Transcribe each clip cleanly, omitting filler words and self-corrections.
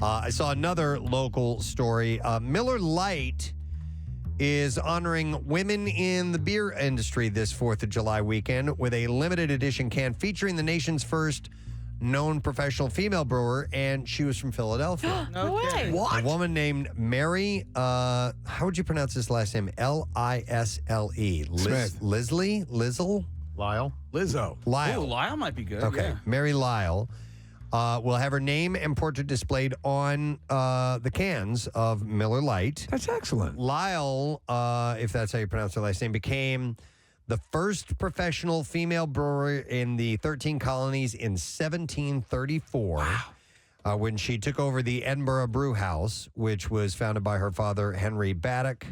I saw another local story. Miller Lite is honoring women in the beer industry this 4th of July weekend with a limited edition can featuring the nation's first known professional female brewer, and she was from Philadelphia. No way. What? A woman named Mary, how would you pronounce this last name? L-I-S-L-E. Smith. Lizzle? Lyle? Lizzo. Lyle. Oh, Lyle might be good. Okay, Yeah. Mary Lyle will have her name and portrait displayed on the cans of Miller Lite. That's excellent. Lyle, if that's how you pronounce her last name, became the first professional female brewer in the 13 colonies in 1734. Wow. When she took over the Edinburgh Brew House, which was founded by her father, Henry Baddock,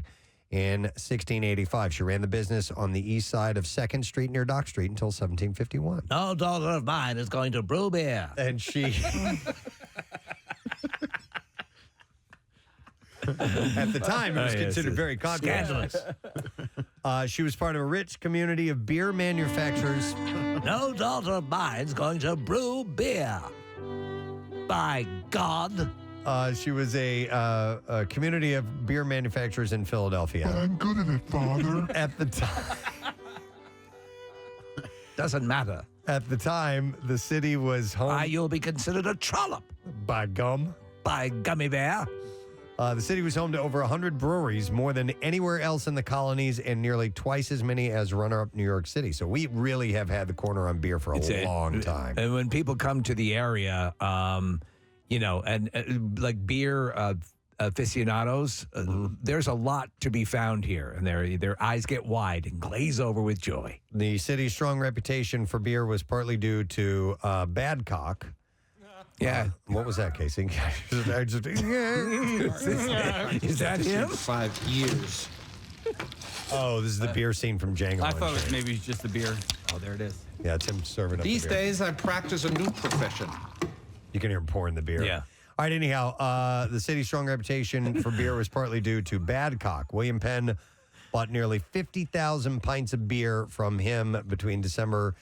in 1685. She ran the business on the east side of 2nd Street near Dock Street until 1751. No daughter of mine is going to brew beer. And she... At the time, it was considered very scandalous. She was part of a rich community of beer manufacturers. No daughter of mine's going to brew beer. By God. She was a community of beer manufacturers in Philadelphia. But I'm good at it, Father. At the time. Doesn't matter. At the time, the city was home. You'll be considered a trollop. By gum. By gummy bear. The city was home to over 100 breweries, more than anywhere else in the colonies, and nearly twice as many as runner-up New York City. So we really have had the corner on beer for a long time. And when people come to the area, like beer aficionados, there's a lot to be found here, and their eyes get wide and glaze over with joy. The city's strong reputation for beer was partly due to Badcock. Yeah. What was that, Casey? Is that him? 5 years. Oh, this is the beer scene from Django. I thought it was maybe just the beer. Oh, there it is. Yeah, it's him serving up These the beer. days, I practice a new profession. You can hear him pouring the beer. Yeah. All right, anyhow, the city's strong reputation for beer was partly due to Badcock. William Penn bought nearly 50,000 pints of beer from him between December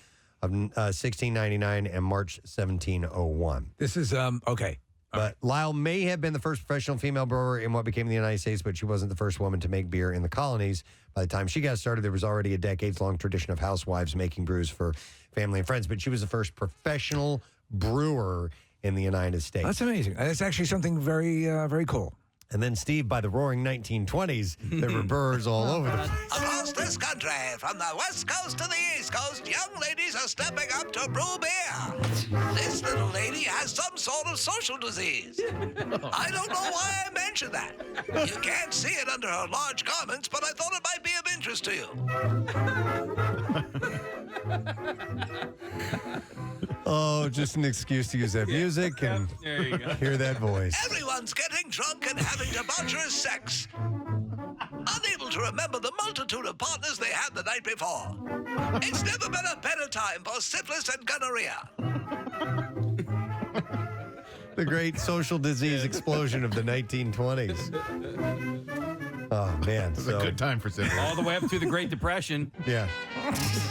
of 1699 and March 1701. This is, okay. But Lyle may have been the first professional female brewer in what became the United States, but she wasn't the first woman to make beer in the colonies. By the time she got started, there was already a decades-long tradition of housewives making brews for family and friends, but she was the first professional brewer in the United States. That's amazing. That's actually something very, very cool. And then, Steve, by the roaring 1920s, there were brewers all over the place. Across this country, from the West Coast to the East Coast, young ladies are stepping up to brew beer. This little lady has some sort of social disease. I don't know why I mentioned that. You can't see it under her large garments, but I thought it might be of interest to you. Oh, just an excuse to use that music and There you go. hear that voice. Everyone's getting drunk and having debaucherous sex. Unable to remember the multitude of partners they had the night before. It's never been a better time for syphilis and gonorrhea. The great social disease explosion of the 1920s. Oh, man. It's a good time for syphilis. All the way up through the Great Depression. Yeah.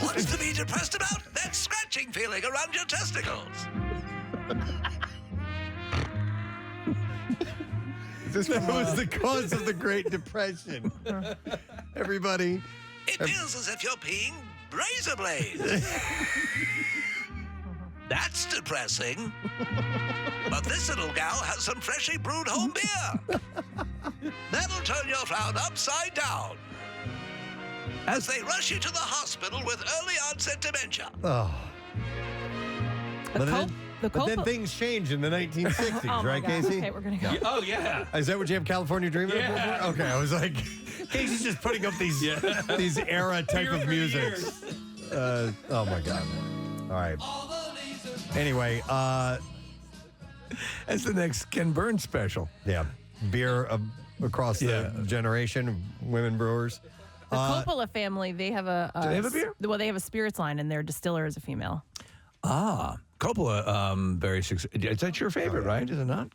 What's to be depressed about? That scratching feeling around your testicles. That was the cause of the Great Depression. Everybody. It feels as if you're peeing razor blades. That's depressing. But this little gal has some freshly brewed home beer. That'll turn your frown upside down as they rush you to the hospital with early onset dementia. Oh. The But then things changed in the 1960s, Oh my right, God. Casey? Okay, we're gonna go. Oh, yeah. Is that what you have California Dreaming up Yeah. for? Okay, I was like, Casey's just putting up these era type of music. Oh my God. All right. Anyway, That's the next Ken Burns special. yeah, beer across the generation, women brewers. The Coppola family, they have a. Do they have a beer? Well, they have a spirits line, and their distiller is a female. Ah, Coppola, very successful. Is that your favorite, right? Is it not?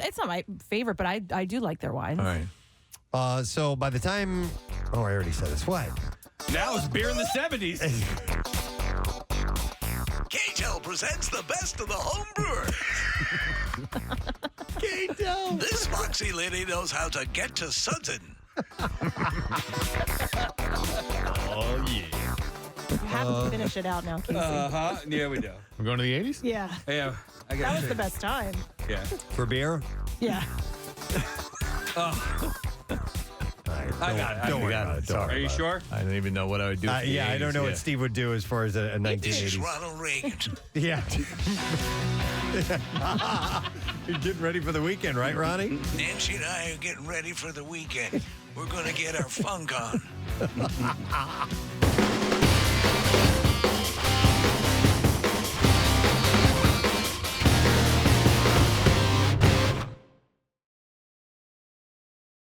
It's not my favorite, but I do like their wines. All right. So by the time, I already said this. What? Now it's beer in the 70s. KTEL presents the best of the home brewer. KTEL. This foxy lady knows how to get to something. Oh, yeah. You have to finish it out now, Casey. Uh-huh. Yeah, we do. We're going to the 80s? Yeah. Yeah. I got That was the best time. Yeah. For beer? Yeah. I got it. Don't worry about it. Are you sure? I don't even know what I would do. For the Yeah, I 80s, don't know what Steve would do as far as a This is 1980s. Ronald Reagan. Yeah. You're getting ready for the weekend, right, Ronnie? Nancy and I are getting ready for the weekend. We're going to get our funk on.